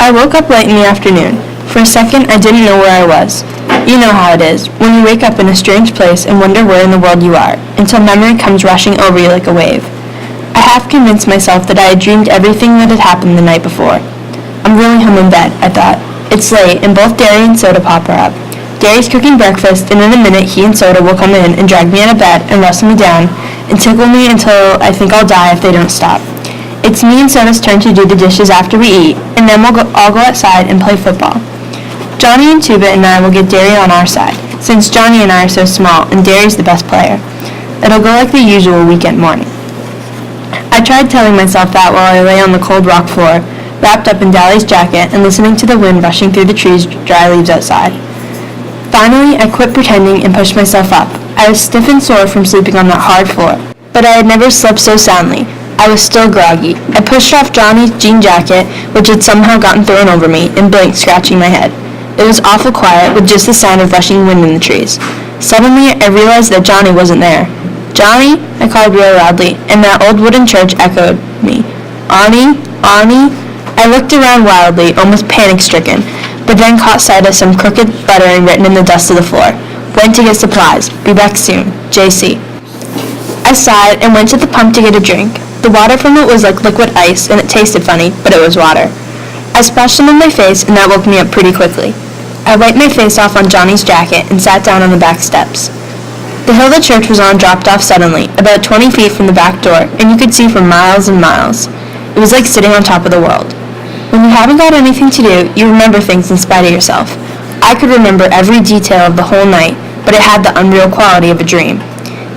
I woke up late in the afternoon. For a second, I didn't know where I was. You know how it is, when you wake up in a strange place and wonder where in the world you are, until memory comes rushing over you like a wave. I half convinced myself that I had dreamed everything that had happened the night before. I'm really home in bed, I thought. It's late, and both Derry and Sodapop are up. Derry's cooking breakfast, and in a minute he and Soda will come in and drag me out of bed and wrestle me down and tickle me until I think I'll die if they don't stop. It's me and Soda's turn to do the dishes after we eat, and then we'll all go outside and play football. Johnny and Tuba and I will get Derry on our side, since Johnny and I are so small and Derry's the best player. It'll go like the usual weekend morning. I tried telling myself that while I lay on the cold rock floor, wrapped up in Dally's jacket and listening to the wind rushing through the trees' dry leaves outside. Finally, I quit pretending and pushed myself up. I was stiff and sore from sleeping on that hard floor, but I had never slept so soundly. I was still groggy. I pushed off Johnny's jean jacket, which had somehow gotten thrown over me, and blinked, scratching my head. It was awful quiet, with just the sound of rushing wind in the trees. Suddenly, I realized that Johnny wasn't there. "Johnny?" I called real loudly, and that old wooden church echoed me. "Arnie? Arnie?" I looked around wildly, almost panic-stricken, but then caught sight of some crooked lettering written in the dust of the floor. "Went to get supplies. Be back soon. J.C." I sighed and went to the pump to get a drink. The water from it was like liquid ice, and it tasted funny, but it was water. I splashed some on my face, and that woke me up pretty quickly. I wiped my face off on Johnny's jacket and sat down on the back steps. The hill the church was on dropped off suddenly, about 20 feet from the back door, and you could see for miles and miles. It was like sitting on top of the world. When you haven't got anything to do, you remember things in spite of yourself. I could remember every detail of the whole night, but it had the unreal quality of a dream.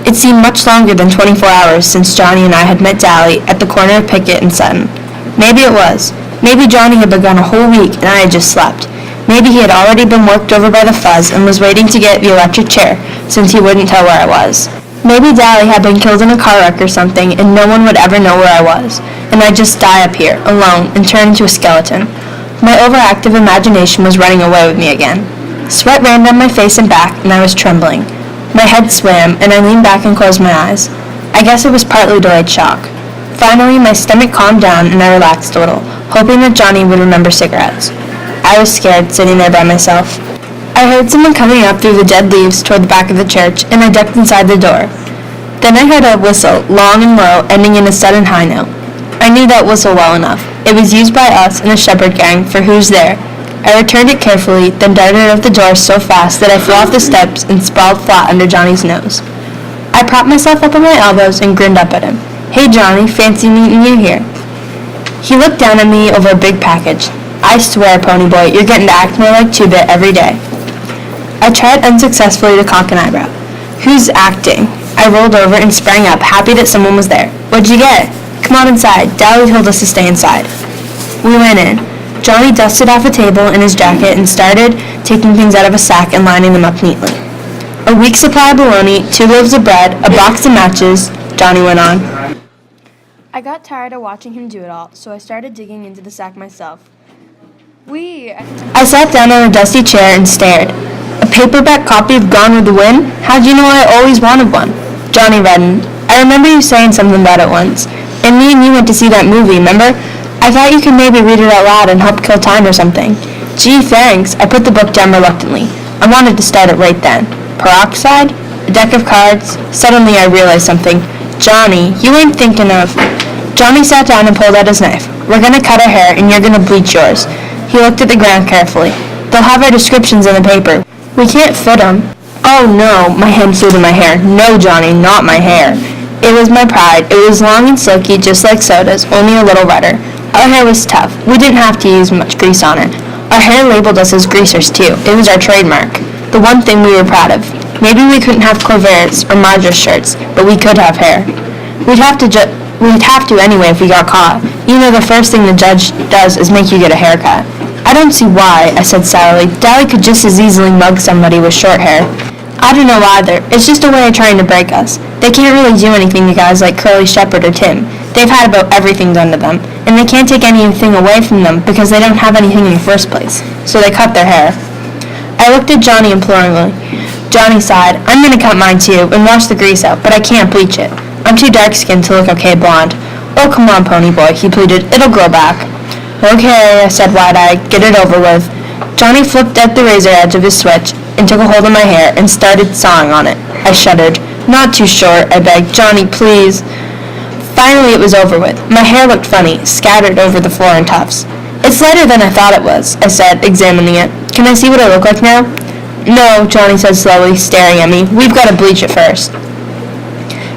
It seemed much longer than 24 hours since Johnny and I had met Dally at the corner of Pickett and Sutton. Maybe it was. Maybe Johnny had begun a whole week and I had just slept. Maybe he had already been worked over by the fuzz and was waiting to get the electric chair, since he wouldn't tell where I was. Maybe Dally had been killed in a car wreck or something and no one would ever know where I was, and I'd just die up here, alone, and turn into a skeleton. My overactive imagination was running away with me again. Sweat ran down my face and back, and I was trembling. My head swam, and I leaned back and closed my eyes. I guess it was partly delayed shock. Finally, my stomach calmed down, and I relaxed a little, hoping that Johnny would remember cigarettes. I was scared, sitting there by myself. I heard someone coming up through the dead leaves toward the back of the church, and I ducked inside the door. Then I heard a whistle, long and low, ending in a sudden high note. I knew that whistle well enough. It was used by us and the shepherd gang for Who's There. I returned it carefully, then darted out the door so fast that I flew off the steps and sprawled flat under Johnny's nose. I propped myself up on my elbows and grinned up at him. "Hey Johnny, fancy meeting you here." He looked down at me over a big package. "I swear, Ponyboy, you're getting to act more like Two-Bit every day." I tried unsuccessfully to cock an eyebrow. "Who's acting?" I rolled over and sprang up, happy that someone was there. "What'd you get?" "Come on inside. Dally told us to stay inside." We went in. Johnny dusted off a table in his jacket and started taking things out of a sack and lining them up neatly. "A week's supply of bologna, 2 loaves of bread, a box of matches," Johnny went on. I got tired of watching him do it all, so I started digging into the sack myself. I sat down on a dusty chair and stared. "A paperback copy of Gone with the Wind? How'd you know I always wanted one?" Johnny reddened. "I remember you saying something about it once. And me and you went to see that movie, remember? I thought you could maybe read it out loud and help kill time or something." "Gee, thanks." I put the book down reluctantly. I wanted to start it right then. Peroxide? A deck of cards? Suddenly I realized something. "Johnny, you ain't thinking of..." Johnny sat down and pulled out his knife. "We're gonna cut our hair and you're gonna bleach yours." He looked at the ground carefully. "They'll have our descriptions in the paper. We can't fit 'em." "Oh no," my hand flew to my hair. "No, Johnny, not my hair." It was my pride. It was long and silky, just like Soda's, only a little redder. Our hair was tough. We didn't have to use much grease on it. Our hair labeled us as greasers, too. It was our trademark. The one thing we were proud of. Maybe we couldn't have Corvairs or Madras shirts, but we could have hair. We'd have to anyway if we got caught. You know, the first thing the judge does is make you get a haircut. "I don't see why," I said sourly. "Dally could just as easily mug somebody with short hair." "I don't know either. It's just a way of trying to break us. They can't really do anything to guys like Curly Shepherd or Tim. They've had about everything done to them, and they can't take anything away from them because they don't have anything in the first place. So they cut their hair." I looked at Johnny imploringly. Johnny sighed. "I'm going to cut mine too and wash the grease out, but I can't bleach it. I'm too dark-skinned to look okay blonde." "Oh, come on, Ponyboy," he pleaded. "It'll grow back." Okay, I said wide-eyed. Get it over with. Johnny flipped at the razor edge of his switch and took a hold of my hair and started sawing on it. I shuddered. Not too short, I begged. Johnny, please. Finally, it was over with. My hair looked funny, scattered over the floor in tufts. It's lighter than I thought it was, I said, examining it. Can I see what I look like now? No, Johnny said slowly, staring at me. We've got to bleach it first.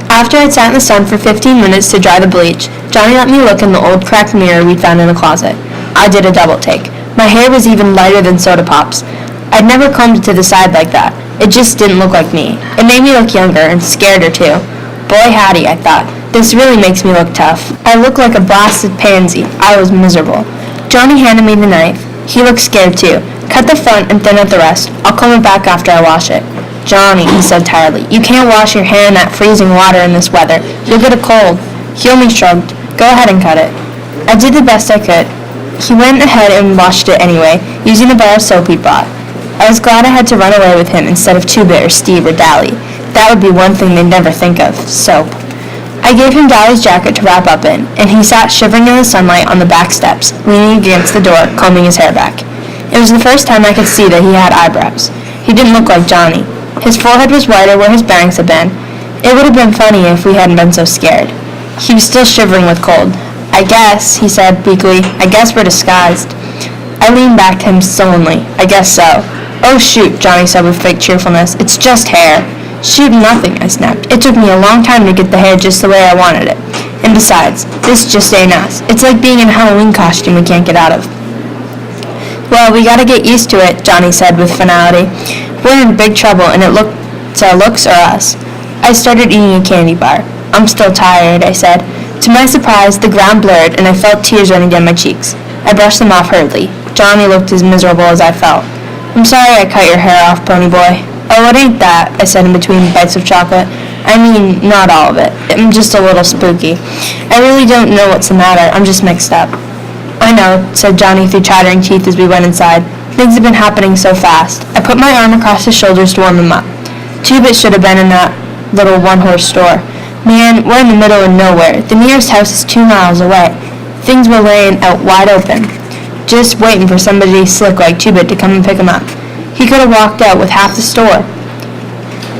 After I'd sat in the sun for 15 minutes to dry the bleach, Johnny let me look in the old cracked mirror we'd found in a closet. I did a double take. My hair was even lighter than sodapop's. I'd never combed it to the side like that. It just didn't look like me. It made me look younger and scareder too. Boy howdy, I thought. This really makes me look tough. I look like a blasted pansy. I was miserable. Johnny handed me the knife. He looked scared too. Cut the front and thin out the rest. I'll comb it back after I wash it. Johnny, he said tiredly, you can't wash your hair in that freezing water in this weather. You'll get a cold. He only shrugged. Go ahead and cut it. I did the best I could. He went ahead and washed it anyway, using the bar of soap he'd brought. I was glad I had to run away with him instead of Two-Bit or Steve or Dally. That would be one thing they'd never think of, soap. I gave him Dally's jacket to wrap up in, and he sat shivering in the sunlight on the back steps, leaning against the door, combing his hair back. It was the first time I could see that he had eyebrows. He didn't look like Johnny. His forehead was whiter where his bangs had been. It would have been funny if we hadn't been so scared. He was still shivering with cold. I guess, he said weakly, I guess we're disguised. I leaned back to him sullenly. I guess so. Oh shoot, Johnny said with fake cheerfulness. It's just hair. Shoot nothing, I snapped. It took me a long time to get the hair just the way I wanted it. And besides, this just ain't us. It's like being in a Halloween costume we can't get out of. Well, we gotta get used to it, Johnny said with finality. We're in big trouble, and it's our looks or us. I started eating a candy bar. I'm still tired, I said. To my surprise, the ground blurred, and I felt tears running down my cheeks. I brushed them off hurriedly. Johnny looked as miserable as I felt. I'm sorry I cut your hair off, Ponyboy. Oh, it ain't that, I said in between bites of chocolate. I mean, not all of it. I'm just a little spooky. I really don't know what's the matter. I'm just mixed up. I know, said Johnny through chattering teeth as we went inside. Things have been happening so fast. I put my arm across his shoulders to warm him up. Two-Bit should have been in that little one-horse store. Man, we're in the middle of nowhere. The nearest house is 2 miles away. Things were laying out wide open, just waiting for somebody slick like Two-Bit to come and pick him up. He could have walked out with half the store.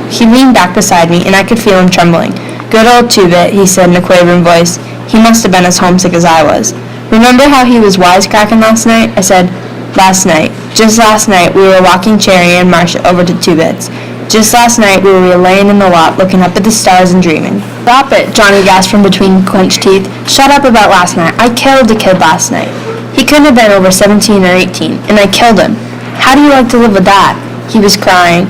He leaned back beside me, and I could feel him trembling. Good old Two-Bit, he said in a quavering voice. He must have been as homesick as I was. Remember how he was wisecracking last night? I said, last night. Just last night, we were walking Cherry and Marcia over to Two-Bit's. Just last night, we were laying in the lot, looking up at the stars and dreaming. Stop it, Johnny gasped from between clenched teeth. Shut up about last night. I killed a kid last night. He couldn't have been over 17 or 18, and I killed him. How do you like to live with that? He was crying.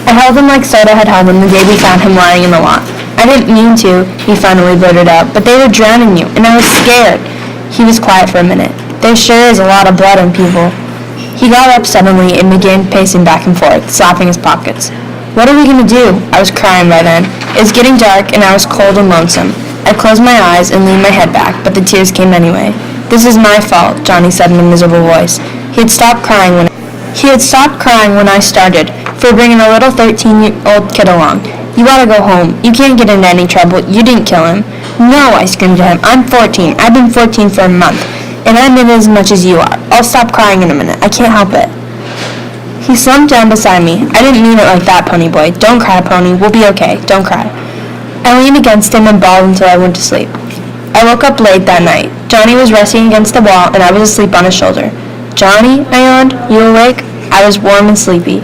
I held him like Soda had held him the day we found him lying in the lot. I didn't mean to, he finally blurted out, but they were drowning you, and I was scared. He was quiet for a minute. There sure is a lot of blood in people. He got up suddenly and began pacing back and forth, slapping his pockets. What are we going to do? I was crying by then. It was getting dark, and I was cold and lonesome. I closed my eyes and leaned my head back, but the tears came anyway. This is my fault, Johnny said in a miserable voice. He had stopped crying when I started, for bringing a little 13-year-old kid along. You ought to go home. You can't get into any trouble. You didn't kill him. No, I screamed at him. I'm 14. I've been 14 for a month, and I'm in as much as you are. I'll stop crying in a minute. I can't help it. He slumped down beside me. I didn't mean it like that, Ponyboy. Don't cry, Pony. We'll be okay. Don't cry. I leaned against him and bawled until I went to sleep. I woke up late that night. Johnny was resting against the wall, and I was asleep on his shoulder. Johnny, I yawned. You awake? I was warm and sleepy.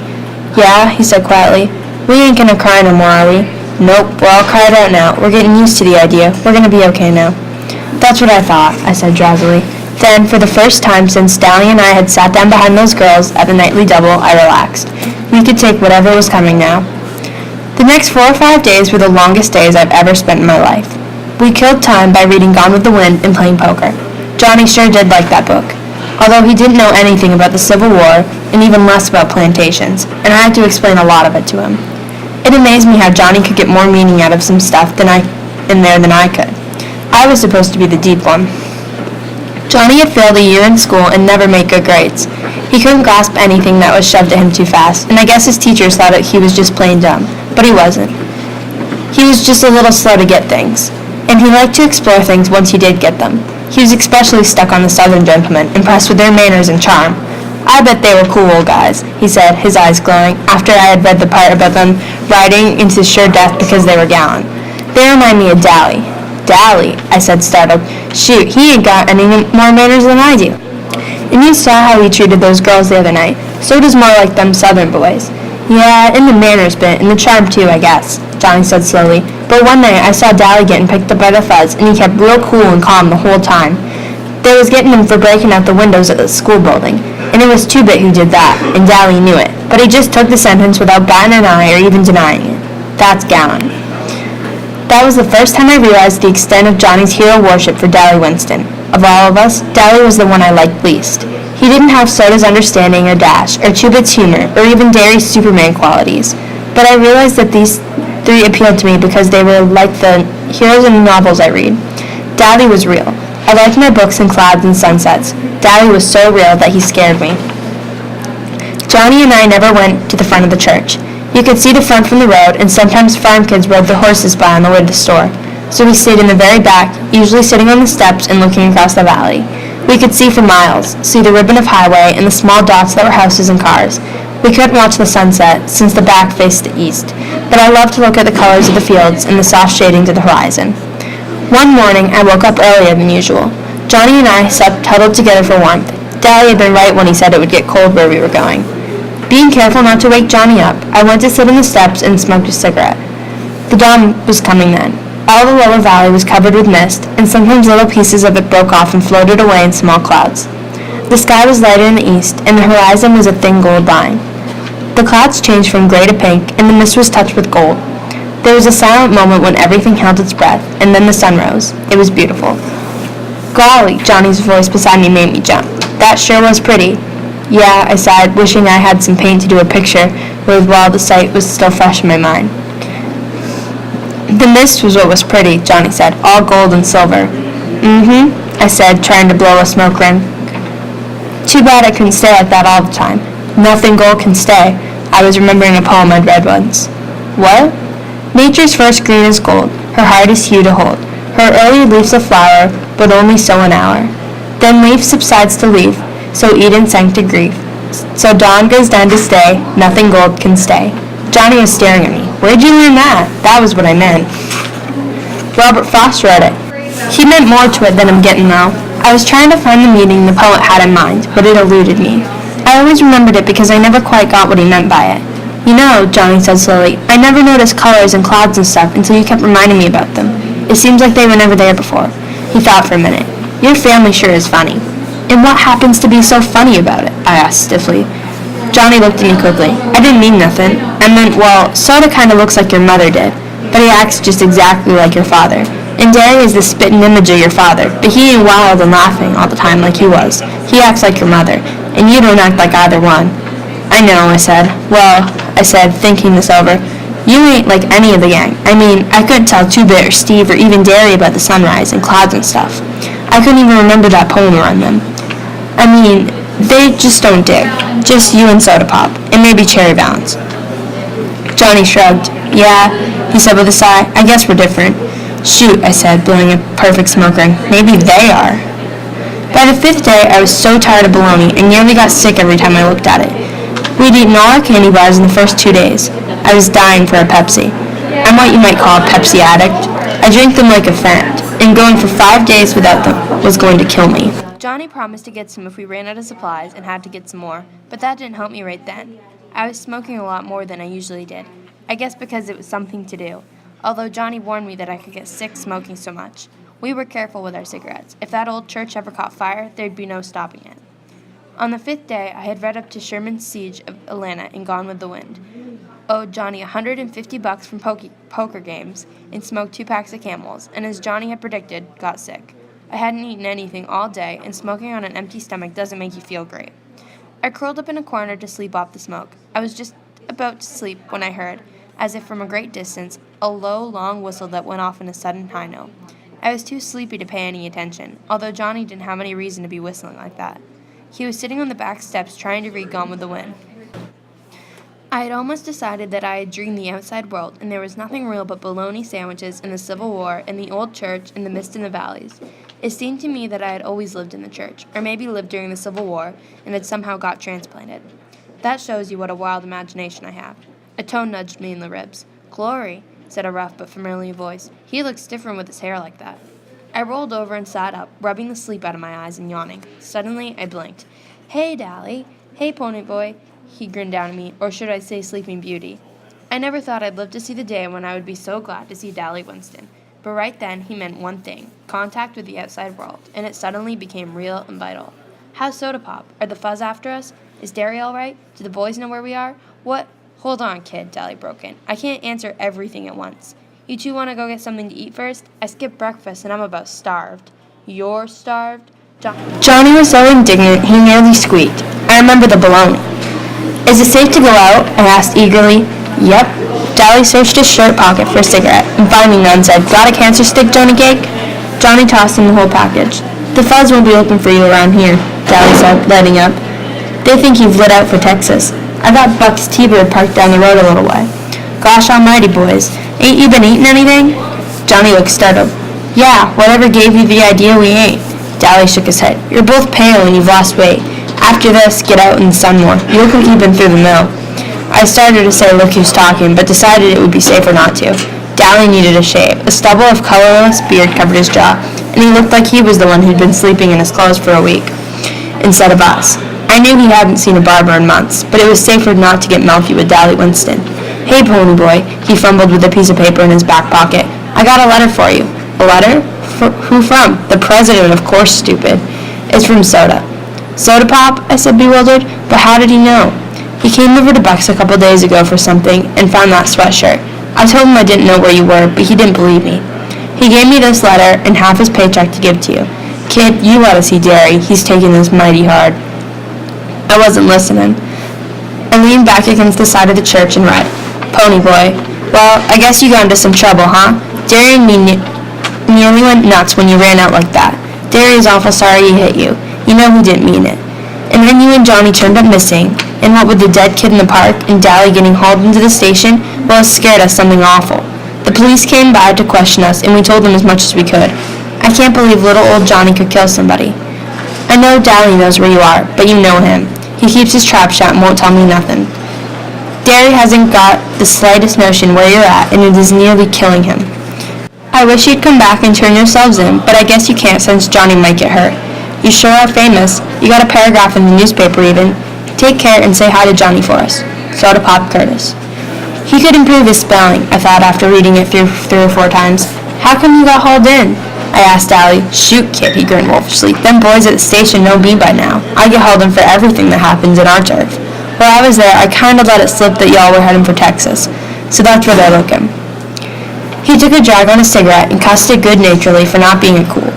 Yeah, he said quietly. We ain't gonna cry no more, are we? Nope, we're all cried out now. We're getting used to the idea. We're gonna be okay now. That's what I thought, I said drowsily. Then, for the first time since Dally and I had sat down behind those girls at the nightly double, I relaxed. We could take whatever was coming now. The next 4 or 5 days were the longest days I've ever spent in my life. We killed time by reading Gone with the Wind and playing poker. Johnny sure did like that book, although he didn't know anything about the Civil War and even less about plantations, and I had to explain a lot of it to him. It amazed me how Johnny could get more meaning out of some stuff than I could. I was supposed to be the deep one. Johnny had failed a year in school and never made good grades. He couldn't grasp anything that was shoved at him too fast, and I guess his teachers thought that he was just plain dumb, but he wasn't. He was just a little slow to get things, and he liked to explore things once he did get them. He was especially stuck on the southern gentlemen, impressed with their manners and charm. I bet they were cool old guys, he said, his eyes glowing, after I had read the part about them riding into sure death because they were gallant. They remind me of Dally. Dally, I said, startled. Shoot, he ain't got any more manners than I do. And you saw how he treated those girls the other night. So does more like them southern boys. Yeah, in the manners bit, and the charm too, I guess, Johnny said slowly. But one night I saw Dally getting picked up by the fuzz, and he kept real cool and calm the whole time. They was getting him for breaking out the windows at the school building, and it was Two-Bit who did that, and Dally knew it. But he just took the sentence without batting an eye or even denying it. That's gallant. That was the first time I realized the extent of Johnny's hero worship for Dally Winston. Of all of us, Dally was the one I liked least. He didn't have Soda's understanding or dash, or Two-Bit's humor, or even Derry's Superman qualities. But I realized that these three appealed to me because they were like the heroes in the novels I read. Dally was real. I liked my books and clouds and sunsets. Dally was so real that he scared me. Johnny and I never went to the front of the church. You could see the front from the road, and sometimes farm kids rode their horses by on the way to the store. So we stayed in the very back, usually sitting on the steps and looking across the valley. We could see for miles, see the ribbon of highway and the small dots that were houses and cars. We couldn't watch the sunset, since the back faced the east, but I loved to look at the colors of the fields and the soft shadings of the horizon. One morning, I woke up earlier than usual. Johnny and I slept huddled together for warmth. Daddy had been right when he said it would get cold where we were going. Being careful not to wake Johnny up, I went to sit on the steps and smoked a cigarette. The dawn was coming then. All the lower valley was covered with mist, and sometimes little pieces of it broke off and floated away in small clouds. The sky was lighter in the east, and the horizon was a thin gold line. The clouds changed from gray to pink, and the mist was touched with gold. There was a silent moment when everything held its breath, and then the sun rose. It was beautiful. Golly, Johnny's voice beside me made me jump. That sure was pretty. Yeah, I sighed, wishing I had some paint to do a picture with while the sight was still fresh in my mind. The mist was what was pretty, Johnny said, all gold and silver. I said, trying to blow a smoke ring. Too bad I couldn't stay like that all the time. Nothing gold can stay. I was remembering a poem I'd read once. What? Nature's first green is gold, her heart is hue to hold. Her early leaf's a flower, but only so an hour. Then leaf subsides to leaf, so Eden sank to grief. So dawn goes down to stay, nothing gold can stay. Johnny was staring at me. Where'd you learn that? That was what I meant. Robert Frost wrote it. He meant more to it than I'm getting now. I was trying to find the meaning the poet had in mind, but it eluded me. I always remembered it because I never quite got what he meant by it. You know, Johnny said slowly, I never noticed colors and clouds and stuff until you kept reminding me about them. It seems like they were never there before. He thought for a minute. Your family sure is funny. And what happens to be so funny about it? I asked stiffly. Johnny looked at me quickly. I didn't mean nothing. I meant, well, Soda kind of looks like your mother did, but he acts just exactly like your father. And Derry is the spitting image of your father, but he ain't wild and laughing all the time like you was. He acts like your mother, and you don't act like either one. I know, I said. Well, I said, thinking this over, you ain't like any of the gang. I mean, I couldn't tell Two-Bit or Steve or even Derry about the sunrise and clouds and stuff. I couldn't even remember that poem around them. I mean, they just don't dig. Just you and Sodapop, and maybe Cherry Valance. Johnny shrugged. Yeah, he said with a sigh, I guess we're different. Shoot, I said, blowing a perfect smoke ring. Maybe they are. By the fifth day, I was so tired of bologna and nearly got sick every time I looked at it. We'd eaten all our candy bars in the first 2 days. I was dying for a Pepsi. I'm what you might call a Pepsi addict. I drink them like a fact, and going for 5 days without them was going to kill me. Johnny promised to get some if we ran out of supplies and had to get some more, but that didn't help me right then. I was smoking a lot more than I usually did. I guess because it was something to do, although Johnny warned me that I could get sick smoking so much. We were careful with our cigarettes. If that old church ever caught fire, there'd be no stopping it. On the 5th day, I had read up to Sherman's siege of Atlanta and Gone with the Wind, owed Johnny $150 from poker games, and smoked 2 packs of Camels, and as Johnny had predicted, got sick. I hadn't eaten anything all day, and smoking on an empty stomach doesn't make you feel great. I curled up in a corner to sleep off the smoke. I was just about to sleep when I heard, as if from a great distance, a low, long whistle that went off in a sudden high note. I was too sleepy to pay any attention, although Johnny didn't have any reason to be whistling like that. He was sitting on the back steps trying to read Gone with the Wind. I had almost decided that I had dreamed the outside world, and there was nothing real but bologna sandwiches and the Civil War and the old church and the mist in the valleys. It seemed to me that I had always lived in the church, or maybe lived during the Civil War and had somehow got transplanted. That shows you what a wild imagination I have. A tone nudged me in the ribs. "Glory," said a rough but familiar voice. "He looks different with his hair like that." I rolled over and sat up, rubbing the sleep out of my eyes and yawning. Suddenly, I blinked. "Hey, Dally. Hey, Ponyboy," he grinned down at me, or should I say Sleeping Beauty. I never thought I'd live to see the day when I would be so glad to see Dally Winston. But right then, he meant one thing, contact with the outside world, and it suddenly became real and vital. "How's Sodapop? Are the fuzz after us? Is Derry all right? Do the boys know where we are? What?" "Hold on, kid," Dally broke in. "I can't answer everything at once. You two want to go get something to eat first? I skipped breakfast, and I'm about starved." "You're starved?" Johnny was so indignant he nearly squeaked. I remember the balogne. "Is it safe to go out?" I asked eagerly. "Yep." Dally searched his shirt pocket for a cigarette, and finding none said, "Got a cancer stick, Johnny Cake?" Johnny tossed him the whole package. "The fuzz won't be looking for you around here," Dally said, lighting up. "They think you've lit out for Texas. I got Buck's T-Bird parked down the road a little way." "Gosh almighty, boys. Ain't you been eating anything?" Johnny looked startled. "Yeah, whatever gave you the idea we ain't?" Dally shook his head. "You're both pale and you've lost weight. After this, get out in the sun more. You look like you've been through the mill." I started to say look who's talking, but decided it would be safer not to. Dally needed a shave. A stubble of colorless beard covered his jaw, and he looked like he was the one who'd been sleeping in his clothes for a week, instead of us. I knew he hadn't seen a barber in months, but it was safer not to get mouthy with Dally Winston. "Hey, Ponyboy," he fumbled with a piece of paper in his back pocket. "I got a letter for you." "A letter? Who from?" "The president, of course, stupid." "It's from Soda." "Sodapop?" I said, bewildered. But how did he know? "He came over to Buck's a couple days ago for something and found that sweatshirt. I told him I didn't know where you were, but he didn't believe me. He gave me this letter and half his paycheck to give to you. Kid, you ought to see Derry. He's taking this mighty hard." I wasn't listening. I leaned back against the side of the church and read, "Ponyboy. Well, I guess you got into some trouble, huh? Derry and me nearly went nuts when you ran out like that. Derry is awful sorry he hit you. You know he didn't mean it. And then you and Johnny turned up missing, and what with the dead kid in the park and Dally getting hauled into the station, well, it scared us something awful. The police came by to question us, and we told them as much as we could. I can't believe little old Johnny could kill somebody. I know Dally knows where you are, but you know him. He keeps his trap shut and won't tell me nothing. Derry hasn't got the slightest notion where you're at, and it is nearly killing him. I wish you'd come back and turn yourselves in, but I guess you can't since Johnny might get hurt. You sure are famous. You got a paragraph in the newspaper even. Take care and say hi to Johnny for us. Sodapop Curtis." He could improve his spelling, I thought after reading it through 3 or 4 times. "How come you got hauled in?" I asked Dally. "Shoot, kid," he grinned wolfishly. "Them boys at the station know me by now. I get hauled in for everything that happens in our turf. While I was there, I kind of let it slip that y'all were heading for Texas. So that's where they're looking." He took a drag on his cigarette and cussed it good-naturedly for not being a cool.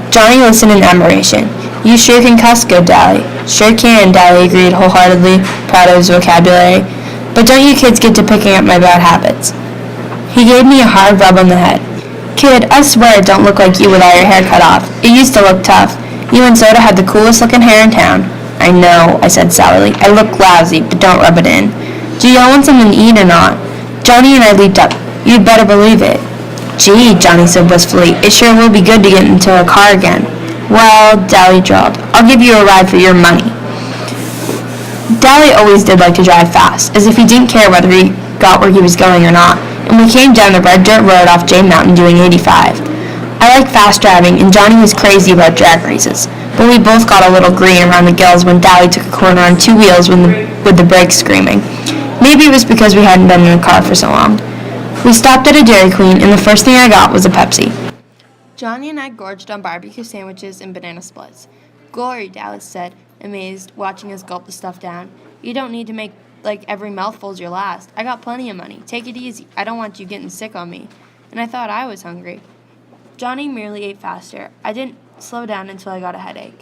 Johnny listened in admiration. "You sure can cuss good, Dally." "Sure can," Dally agreed wholeheartedly, proud of his vocabulary. "But don't you kids get to picking up my bad habits." He gave me a hard rub on the head. "Kid, I swear it don't look like you without your hair cut off. It used to look tough. You and Soda had the coolest looking hair in town." "I know," I said sourly. "I look lousy, but don't rub it in. Do y'all want something to eat or not?" Johnny and I leaped up. "You'd better believe it." "Gee," Johnny said wistfully, "it sure will be good to get into a car again." "Well," Dally drawled, "I'll give you a ride for your money." Dally always did like to drive fast, as if he didn't care whether he got where he was going or not, and we came down the red dirt road off Jay Mountain doing 85. I like fast driving, and Johnny was crazy about drag races, but we both got a little green around the gills when Dally took a corner on 2 wheels with the brakes screaming. Maybe it was because we hadn't been in a car for so long. We stopped at a Dairy Queen, and the first thing I got was a Pepsi. Johnny and I gorged on barbecue sandwiches and banana splits. "Glory," Dallas said, amazed, watching us gulp the stuff down. "You don't need to make like every mouthful's your last. I got plenty of money. Take it easy. I don't want you getting sick on me." And I thought I was hungry. Johnny merely ate faster. I didn't slow down until I got a headache.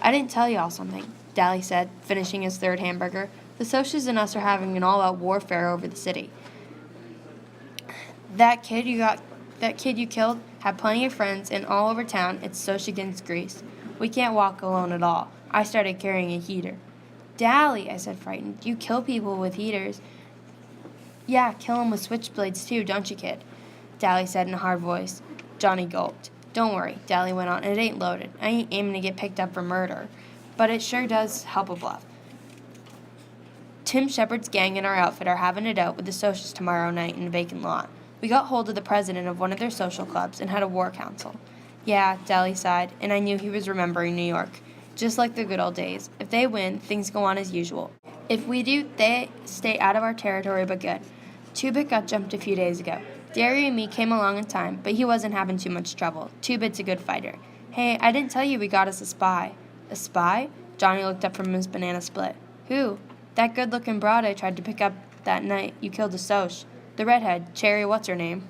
"I didn't tell y'all something," Dally said, finishing his 3rd hamburger. "The Socias and us are having an all-out warfare over the city. That kid you killed had plenty of friends, and all over town it's Soc against Grease. We can't walk alone at all. I started carrying a heater." "Dally," I said, frightened, "you kill people with heaters." "Yeah, kill 'em with switchblades too, don't you, kid?" Dally said in a hard voice. Johnny gulped. Don't worry, Dally went on. It ain't loaded. I ain't aiming to get picked up for murder. But it sure does help a bluff. Tim Shepard's gang and our outfit are having it out with the socials tomorrow night in a vacant lot. We got hold of the president of one of their social clubs and had a war council. Yeah, Dally sighed, and I knew he was remembering New York. Just like the good old days. If they win, things go on as usual. If we do, they stay out of our territory but good. Two-Bit got jumped a few days ago. Derry and me came along in time, but he wasn't having too much trouble. Two-Bit's a good fighter. Hey, I didn't tell you we got us a spy. A spy? Johnny looked up from his banana split. Who? That good-looking broad I tried to pick up that night you killed a soc. The redhead, Cherry what's-her-name.